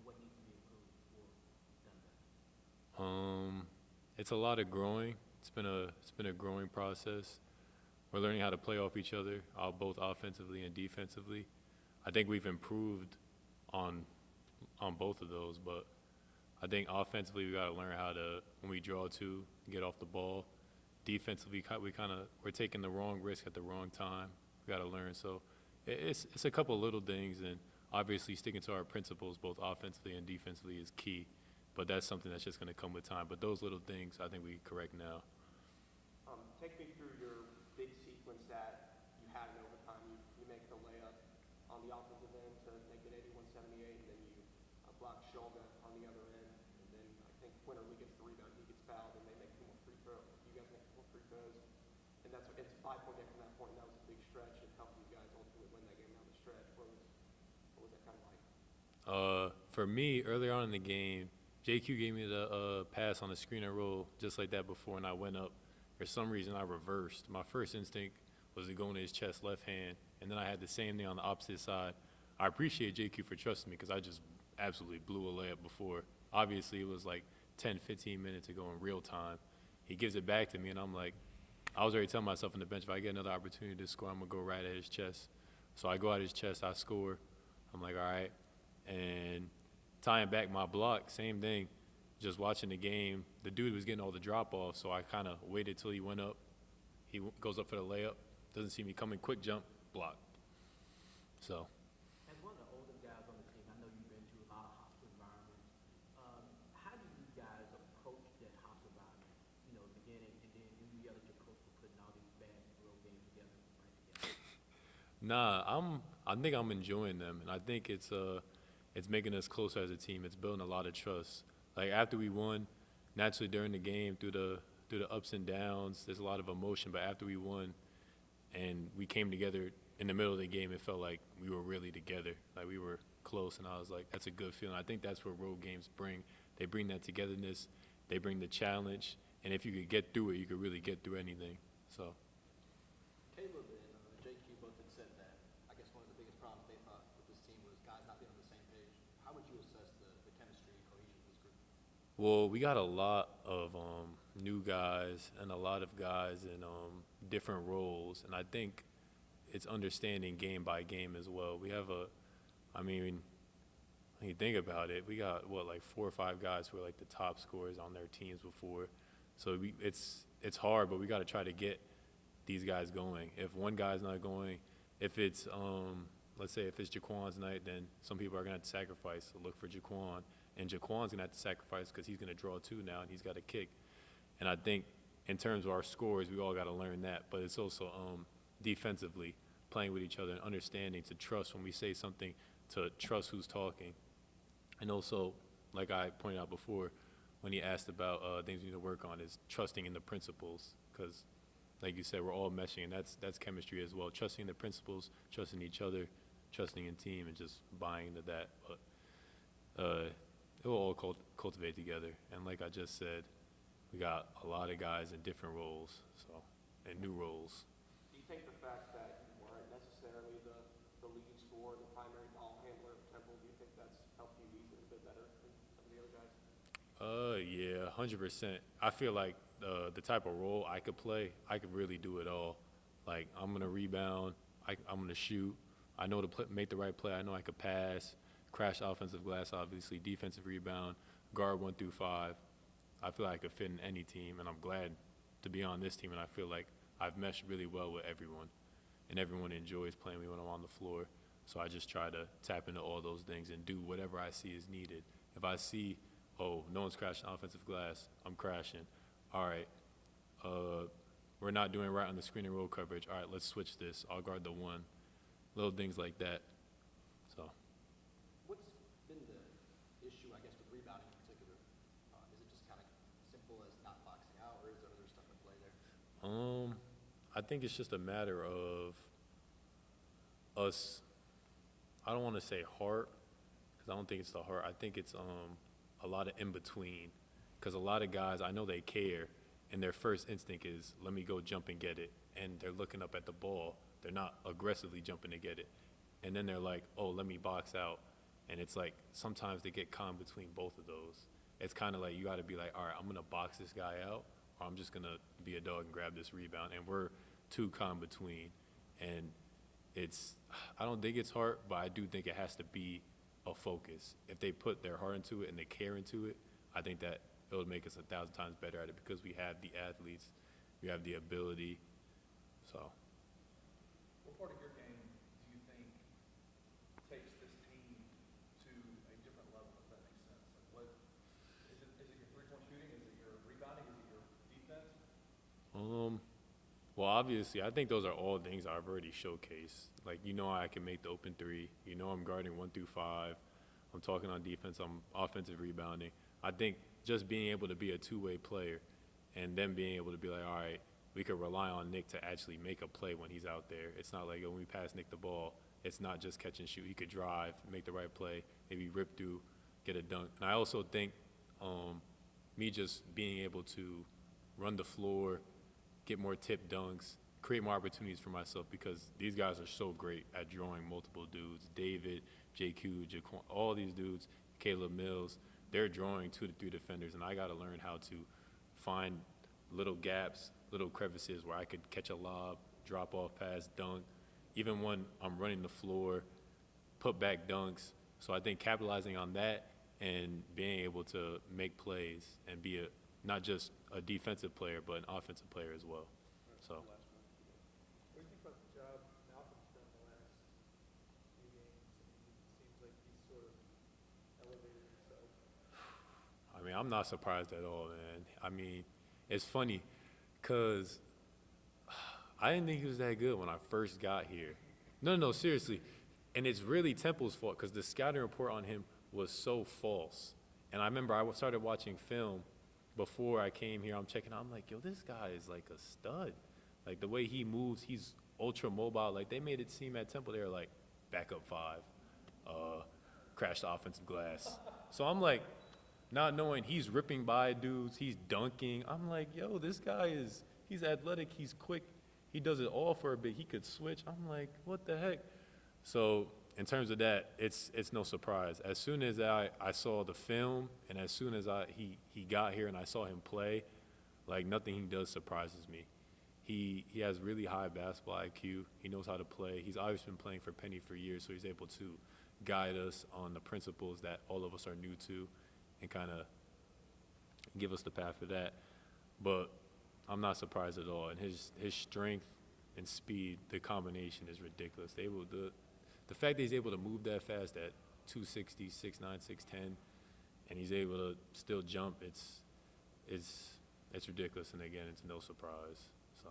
what needs to be improved or done better? Um, it's a lot of growing. It's been a growing process. We're learning how to play off each other, both offensively and defensively. I think we've improved on on both of those, but I think offensively we got to learn how to when we draw to get off the ball. Defensively, we're taking the wrong risk at the wrong time. We got to learn. So it's a couple little things, and obviously sticking to our principles, both offensively and defensively, is key. But that's something that's just going to come with time. But those little things, I think we correct now. Take me through your big sequence that you had in overtime. You make the layup on the offensive end to make it 81-78, and then you block Jourdain on the other end. And then I think Quinterly gets the rebound, he gets fouled, and they make two more free throws. You guys make two more free throws. And it's a 5-point game from that point, and that was a big stretch. It helped you guys ultimately win that game down the stretch. What was that kind of like? For me, earlier on in the game, JQ gave me the pass on the screen and roll just like that before, and I went up. For some reason, I reversed. My first instinct was to go into his chest left hand, and then I had the same thing on the opposite side. I appreciate JQ for trusting me because I just absolutely blew a layup before. Obviously, it was like 10, 15 minutes ago in real time. He gives it back to me, and I'm like, I was already telling myself on the bench, if I get another opportunity to score, I'm going to go right at his chest. So I go at his chest, I score. I'm like, all right. And tying back my block, same thing. Just watching the game, the dude was getting all the drop-offs, so I kind of waited till he went up. He goes up for the layup, doesn't see me coming, quick jump, block. So As one of the older guys on the team, I know you've been to a lot of hostile environments. How do you guys approach that hostile environment? You know, beginning, and then do you yell at your coach for putting all these bad road games together, right together? nah, I think I'm enjoying them, and I think it's making us closer as a team. It's building a lot of trust. Like after we won, naturally during the game, through the ups and downs, there's a lot of emotion. But after we won, and we came together in the middle of the game, it felt like we were really together. Like we were close, and I was like, that's a good feeling. I think that's what road games bring. They bring that togetherness. They bring the challenge, and if you could get through it, you could really get through anything. So. Caleb and JQ both had said that I guess one of the biggest problems they thought with this team was guys not being on the same page. How would you assess the chemistry and cohesion of this group? Well, we got a lot of new guys and a lot of guys in different roles, and I think it's understanding game by game as well. I mean, when you think about it, we got like 4 or 5 guys who are like the top scorers on their teams before, so it's hard, but we got to try to get these guys going. If one guy's not going, if it's let's say if it's Jaquan's night, then some people are gonna have to sacrifice to look for Jaquan, and Jaquan's gonna have to sacrifice because he's gonna draw 2 now and he's got to kick. And I think in terms of our scores, we all got to learn that. But it's also defensively playing with each other and understanding to trust when we say something, to trust who's talking. And also, like I pointed out before, when he asked about things we need to work on, is trusting in the principles. Because, like you said, we're all meshing, and that's chemistry as well. Trusting in the principles, trusting each other, trusting in team, and just buying into that. But it will all cultivate together. And like I just said, we got a lot of guys in different roles, and new roles. Do you think the fact that you weren't necessarily the lead scorer, the primary ball handler at Temple, do you think that's helped you ease it a bit better than some of the other guys? Yeah, 100%. I feel like the type of role I could play, I could really do it all. Like I'm gonna rebound, I'm gonna shoot. I know to make the right play. I know I could pass, crash offensive glass, obviously, defensive rebound, guard 1 through 5. I feel like I could fit in any team, and I'm glad to be on this team, and I feel like I've meshed really well with everyone, and everyone enjoys playing me when I'm on the floor. So I just try to tap into all those things and do whatever I see is needed. If I see, oh, no one's crashing offensive glass, I'm crashing. All right, we're not doing right on the screen and roll coverage. All right, let's switch this. I'll guard the 1. Little things like that. So. What's been the issue, I guess, with rebounding in particular? Is it just kind of simple as not boxing out, or is there other stuff in play there? I think it's just a matter of us. I don't want to say heart, because I don't think it's the heart. I think it's a lot of in between, because a lot of guys, I know they care, and their first instinct is, let me go jump and get it, and they're looking up at the ball. They're not aggressively jumping to get it, and then they're like, oh, let me box out, And it's like sometimes they get caught between both of those. It's kind of like you got to be like, all right, I'm going to box this guy out, or I'm just going to be a dog and grab this rebound. And we're too calm between. And I don't think it's hard, but I do think it has to be a focus. If they put their heart into it and they care into it, I think that it would make us 1,000 times better at it because we have the athletes, we have the ability. So. What part of your game do you think takes this team to a different level, if that makes sense? Like what is it your three-point shooting? Is it your rebounding? Is it your defense? Well, obviously, I think those are all things I've already showcased. Like, I can make the open three. I'm guarding 1 through 5. I'm talking on defense. I'm offensive rebounding. I think just being able to be a two-way player and then being able to be like, all right, we could rely on Nick to actually make a play when he's out there. It's not like, when we pass Nick the ball, it's not just catch and shoot. He could drive, make the right play, maybe rip through, get a dunk. And I also think me just being able to run the floor, get more tip dunks, create more opportunities for myself because these guys are so great at drawing multiple dudes. David, JQ, Jaquan, all these dudes, Caleb Mills, they're drawing 2 to 3 defenders, and I got to learn how to find little gaps, little crevices where I could catch a lob, drop off pass, dunk, even when I'm running the floor, put back dunks. So I think capitalizing on that and being able to make plays and be not just a defensive player, but an offensive player as well. So. What do you think about the job Malcolm's done the last few games? It seems like he's sort of elevated himself. I mean, I'm not surprised at all, man. I mean, it's funny because I didn't think he was that good when I first got here. No, seriously. And it's really Temple's fault because the scouting report on him was so false. And I remember I started watching film before I came here. I'm checking out. I'm like, yo, this guy is like a stud. Like the way he moves, he's ultra mobile. Like they made it seem at Temple, they were like, backup 5, crash the offensive glass. So I'm like, not knowing he's ripping by dudes, he's dunking. I'm like, yo, this guy he's athletic, he's quick. He does it all for a bit. He could switch. I'm like, what the heck? So in terms of that, it's no surprise. As soon as I saw the film and as soon as he got here and I saw him play, like nothing he does surprises me. He has really high basketball IQ. He knows how to play. He's obviously been playing for Penny for years, so he's able to guide us on the principles that all of us are new to and kind of give us the path for that. But I'm not surprised at all. And his strength and speed, the combination is ridiculous. The fact that he's able to move that fast at 260, 6'9", 6'10", and he's able to still jump, it's ridiculous. And again, it's no surprise. So.